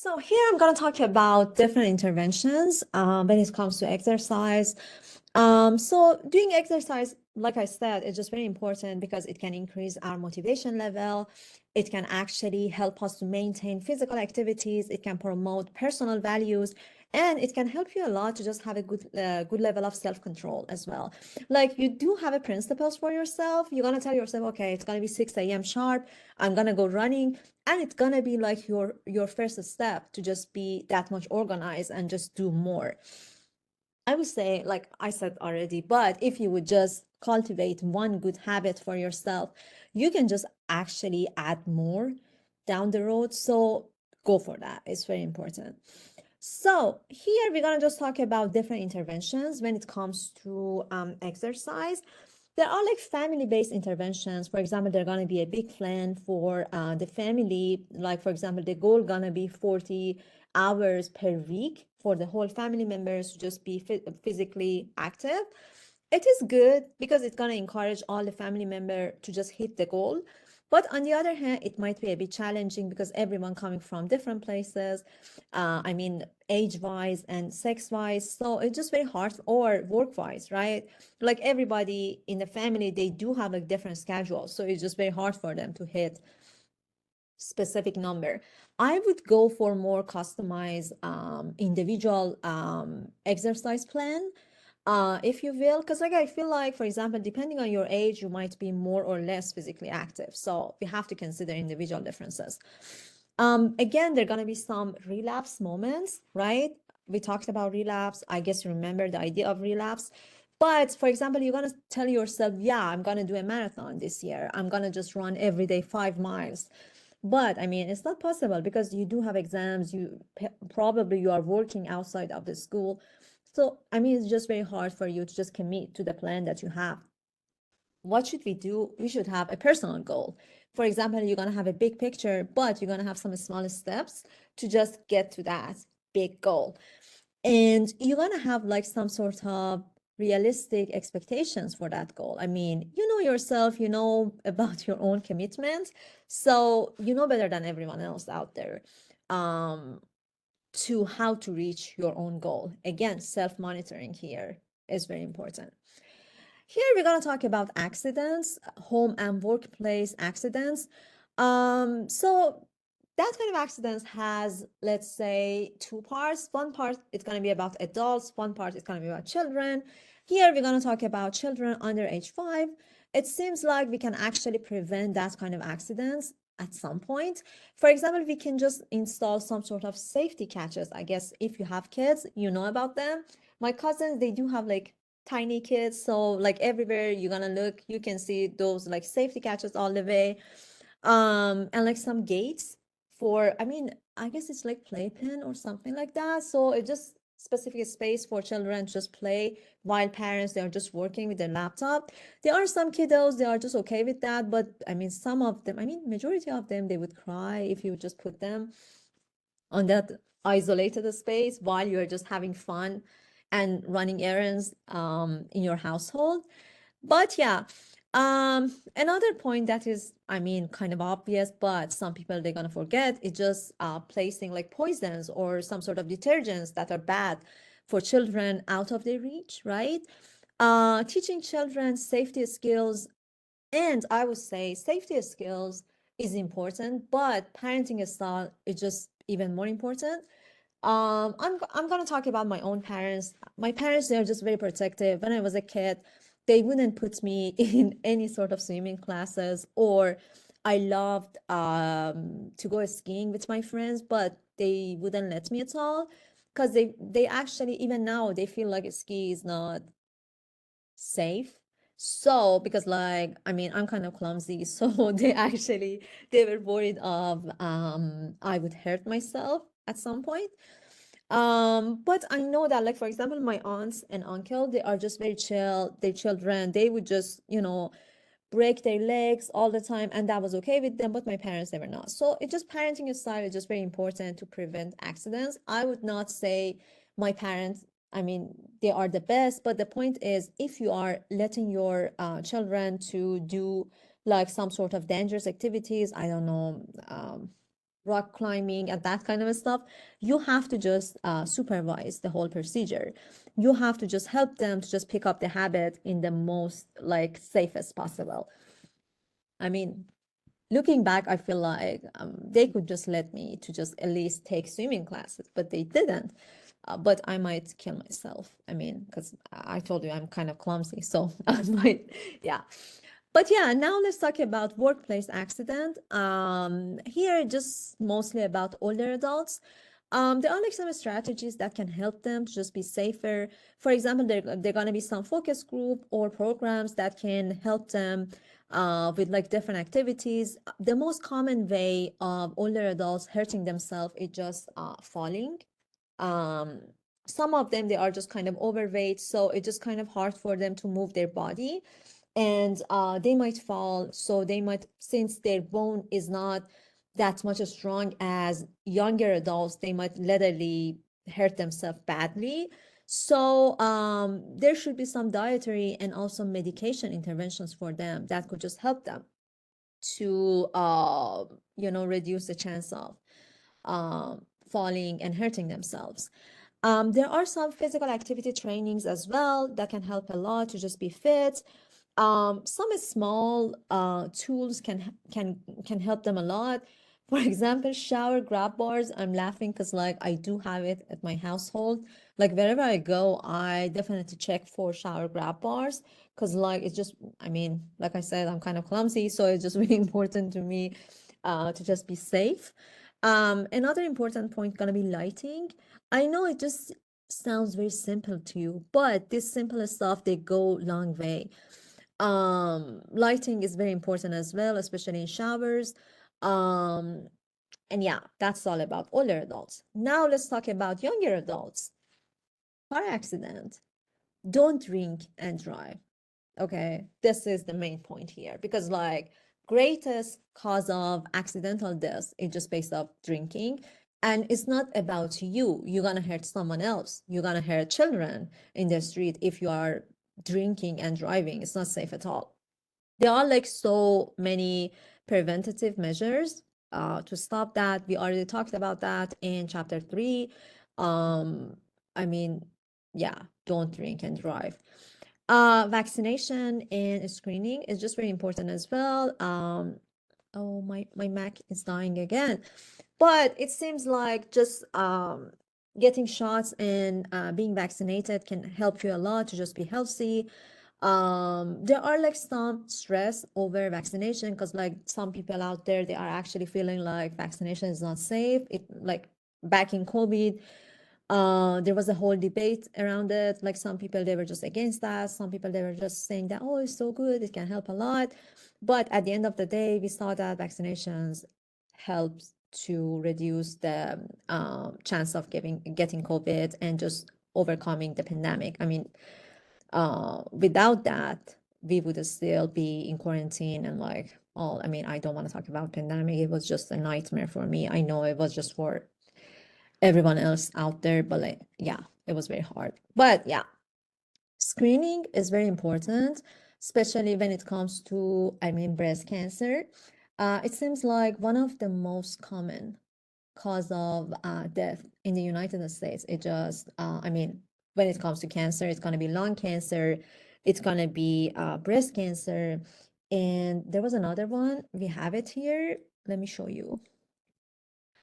So here I'm going to talk about different interventions when it comes to exercise. So doing exercise, like I said, is just very important because it can increase our motivation level. It can actually help us to maintain physical activities. It can promote personal values, and it can help you a lot to just have a good level of self-control as well. Like you do have a principles for yourself. You're gonna tell yourself, okay, it's gonna be 6 a.m. sharp. I'm gonna go running, and it's gonna be like your first step to just be that much organized and just do more. I would say, like I said already, but if you would just cultivate one good habit for yourself, you can just actually add more down the road. So go for that. It's very important. So here we're gonna just talk about different interventions when it comes to exercise. There are like family-based interventions. For example, they're gonna be a big plan for the family. Like for example, the goal gonna be 40 hours per week for the whole family members to just be physically active. It is good because it's gonna encourage all the family member to just hit the goal. But on the other hand, it might be a bit challenging because everyone coming from different places, I mean, age-wise and sex-wise. So it's just very hard, or work-wise, right? Like everybody in the family, they do have like different schedules. So it's just very hard for them to hit specific number. I would go for more customized individual exercise plan, if you will, because like I feel like, for example, depending on your age, you might be more or less physically active. So we have to consider individual differences. Again, there are gonna be some relapse moments, right? We talked about relapse. I guess you remember the idea of relapse. But for example, you're gonna tell yourself, yeah, I'm gonna do a marathon this year. I'm gonna just run every day 5 miles. But I mean, it's not possible because you do have exams. Probably you are working outside of the school. So, I mean, it's just very hard for you to just commit to the plan that you have. What should we do? We should have a personal goal. For example, you're going to have a big picture, but you're going to have some small steps to just get to that big goal. And you're going to have like some sort of realistic expectations for that goal. I mean, you know yourself, you know about your own commitment. So you know better than everyone else out there. To how to reach your own goal. Again, self-monitoring here is very important. Here we're going to talk about accidents, home and workplace accidents. So that kind of accidents has, let's say, two parts. One part is going to be about adults, one part is going to be about children. Here we're going to talk about children under age 5. It seems like we can actually prevent that kind of accidents at some point. For example, we can just install some sort of safety catches. I guess if you have kids, you know about them. My cousins, they do have like tiny kids, so like everywhere you're gonna look, you can see those like safety catches all the way. And like some gates for, I mean, I guess it's like playpen or something like that. So it just specific space for children to just play while parents, they are just working with their laptop. There are some kiddos, they are just okay with that, but I mean, some of them, I mean, majority of them, they would cry if you just put them on that isolated space while you're just having fun and running errands in your household. But yeah, another point that is, I mean, kind of obvious, but some people they're gonna forget, is just placing like poisons or some sort of detergents that are bad for children out of their reach, right? Teaching children safety skills, and I would say safety skills is important, but parenting style is just even more important. I'm gonna talk about my own parents. My parents, they're just very protective. When I was a kid, they wouldn't put me in any sort of swimming classes, or I loved to go skiing with my friends, but they wouldn't let me at all because they actually, even now, they feel like ski is not safe. So because like, I mean, I'm kind of clumsy, so they were worried of I would hurt myself at some point. But I know that, like, for example, my aunts and uncle, they are just very chill. Their children, they would just, break their legs all the time, and that was okay with them, but my parents, they were not. So it just, parenting style is just very important to prevent accidents. I would not say my parents, I mean, they are the best, but the point is, if you are letting your children to do like some sort of dangerous activities, I don't know, rock climbing and that kind of stuff, you have to just supervise the whole procedure. You have to just help them to just pick up the habit in the most like safest possible. I mean, looking back, I feel like they could just let me to just at least take swimming classes, but they didn't. But I might kill myself. I mean, because I told you I'm kind of clumsy, so I might, yeah. But yeah, now let's talk about workplace accident. Here, just mostly about older adults. There are like some strategies that can help them to just be safer. For example, there going to be some focus group or programs that can help them with like different activities. The most common way of older adults hurting themselves is just falling. Um, some of them, they are just kind of overweight, so it's just kind of hard for them to move their body, and they might fall. So they might, since their bone is not that much as strong as younger adults, they might literally hurt themselves badly. So there should be some dietary and also medication interventions for them that could just help them to reduce the chance of falling and hurting themselves. There are some physical activity trainings as well that can help a lot to just be fit. Some small tools can help them a lot. For example, shower grab bars. I'm laughing because like I do have it at my household. Like wherever I go, I definitely check for shower grab bars because like it's just, I mean, like I said, I'm kind of clumsy, so it's just really important to me to just be safe. Another important point gonna be lighting. I know it just sounds very simple to you, but this simple stuff, they go long way. Lighting is very important as well, especially in showers. Um, and yeah, that's all about older adults. Now let's talk about younger adults. Car accident. Don't drink and drive. Okay, this is the main point here because like greatest cause of accidental death is just based off drinking. And it's not about you. You're gonna hurt someone else. You're gonna hurt children in the street if you are drinking and driving. It's not safe at all. There are like so many preventative measures to stop that. We already talked about that in chapter 3. I mean, yeah, don't drink and drive. Vaccination and screening is just very important as well. Oh, my Mac is dying again. But it seems like just getting shots and being vaccinated can help you a lot to just be healthy. There are like some stress over vaccination because like some people out there, they are actually feeling like vaccination is not safe. It like back in COVID, there was a whole debate around it. Like some people, they were just against that. Some people, they were just saying that, oh, it's so good, it can help a lot. But at the end of the day, we saw that vaccinations helps to reduce the chance of getting COVID and just overcoming the pandemic. I mean, without that, we would still be in quarantine and like, oh, I mean, I don't want to talk about pandemic. It was just a nightmare for me. I know it was just for everyone else out there, but like, yeah, it was very hard. But yeah, screening is very important, especially when it comes to, I mean, breast cancer. It seems like one of the most common cause of death in the United States. It just, I mean, when it comes to cancer, it's going to be lung cancer, it's going to be breast cancer. And there was another one. We have it here. Let me show you.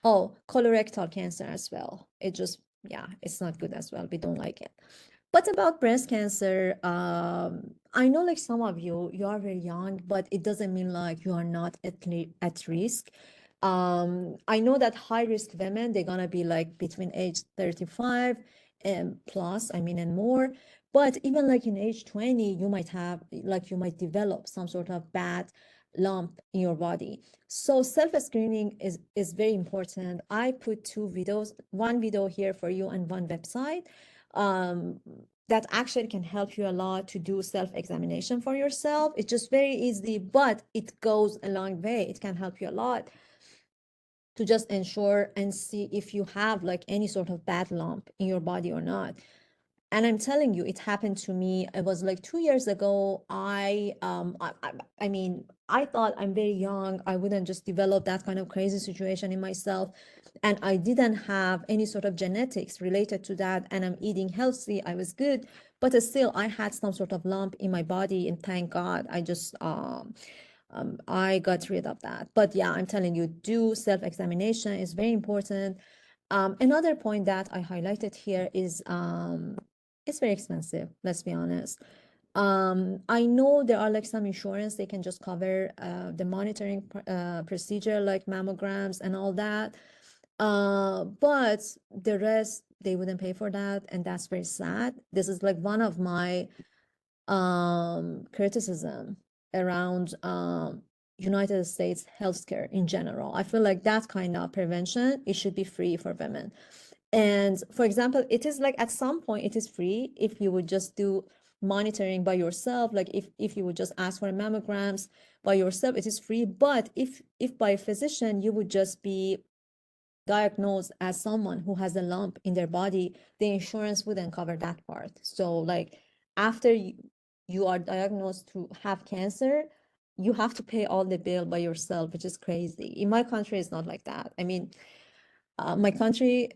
Oh, colorectal cancer as well. It just, yeah, it's not good as well. We don't like it. But about breast cancer, I know like some of you are very young, but it doesn't mean like you are not at risk. I know that high risk women, they're gonna be like between age 35 and plus, I mean, and more. But even like in age 20, you might have like you might develop some sort of bad lump in your body. So self-screening is very important. I put two videos, one video here for you and one website that actually can help you a lot to do self-examination for yourself. It's just very easy, but it goes a long way. It can help you a lot to just ensure and see if you have like any sort of bad lump in your body or not. And I'm telling you, it happened to me. It was like 2 years ago. I mean, I thought I'm very young. I wouldn't just develop that kind of crazy situation in myself. And I didn't have any sort of genetics related to that. And I'm eating healthy. I was good, but still, I had some sort of lump in my body. And thank God, I got rid of that. But yeah, I'm telling you, do self-examination is very important. Another point that I highlighted here is it's very expensive, let's be honest. I know there are like some insurance, they can just cover the monitoring procedure like mammograms and all that. But the rest, they wouldn't pay for that, and that's very sad. This is like one of my criticism around United States healthcare in general. I feel like that kind of prevention, it should be free for women. And for example, it is like at some point it is free if you would just do monitoring by yourself. Like if you would just ask for mammograms by yourself, it is free. But if by a physician you would just be diagnosed as someone who has a lump in their body, the insurance wouldn't cover that part. So like after you are diagnosed to have cancer, you have to pay all the bill by yourself, which is crazy. In my country, it's not like that. I mean, my country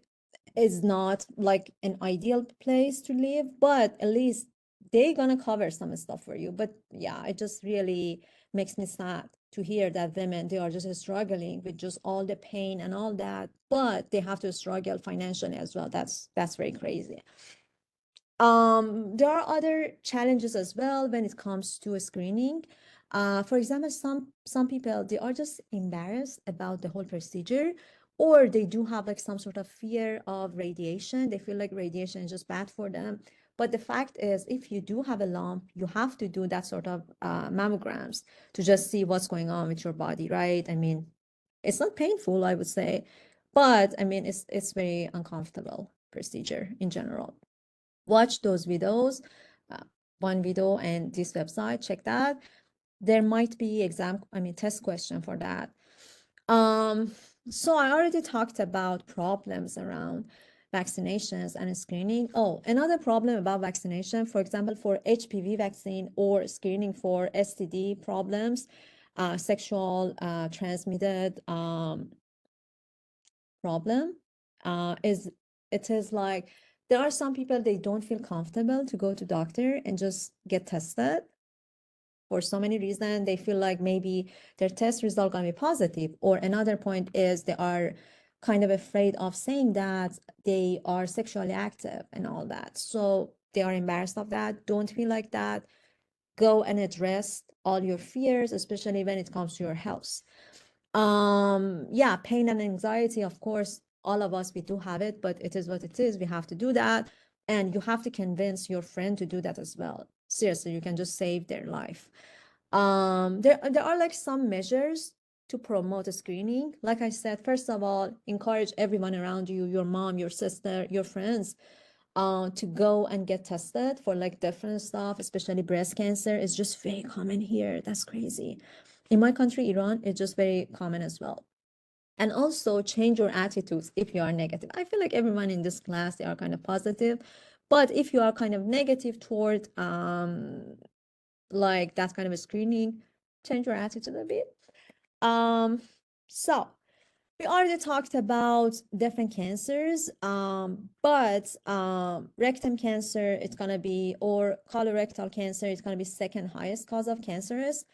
is not like an ideal place to live, but at least they're gonna cover some stuff for you. But yeah, it just really makes me sad to hear that women, they are just struggling with just all the pain and all that, but they have to struggle financially as well. That's very crazy. There are other challenges as well when it comes to a screening. For example, some people, they are just embarrassed about the whole procedure, or they do have like some sort of fear of radiation. They feel like radiation is just bad for them. But the fact is, if you do have a lump, you have to do that sort of mammograms to just see what's going on with your body, right? I mean, it's not painful, I would say, but I mean, it's very uncomfortable procedure in general. Watch those videos, uh, one video and this website, check that. There might be test question for that. So I already talked about problems around vaccinations and screening. Oh, another problem about vaccination, for example, for HPV vaccine or screening for STD problems, sexual transmitted problem, is it is like there are some people, they don't feel comfortable to go to doctor and just get tested for so many reasons. They feel like maybe their test result gonna be positive, or another point is they are kind of afraid of saying that they are sexually active and all that, so they are embarrassed of that. Don't feel like that. Go and address all your fears, especially when it comes to your health. Yeah, pain and anxiety, of course, all of us, we do have it, but it is what it is. We have to do that. And you have to convince your friend to do that as well. Seriously, you can just save their life. There are like some measures to promote a screening. Like I said, first of all, encourage everyone around you, your mom, your sister, your friends, to go and get tested for like different stuff, especially breast cancer is just very common here. That's crazy. In my country, Iran, it's just very common as well. And also change your attitudes if you are negative. I feel like everyone in this class, they are kind of positive, but if you are kind of negative toward like that kind of a screening, change your attitude a bit. So we already talked about different cancers, but rectum cancer, it's gonna be, or colorectal cancer, it's gonna be second highest cause of cancerous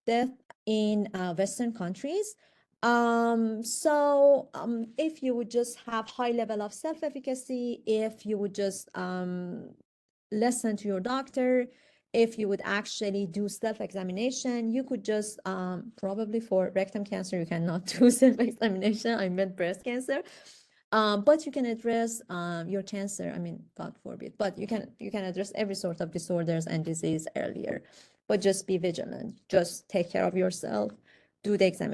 death in Western countries. If you would just have high level of self-efficacy, if you would just listen to your doctor, if you would actually do self-examination, you could just probably for rectum cancer, you cannot do self-examination. I meant breast cancer. But you can address your cancer. I mean, God forbid, but you can address every sort of disorders and disease earlier. But just be vigilant. Just take care of yourself. Do the examination.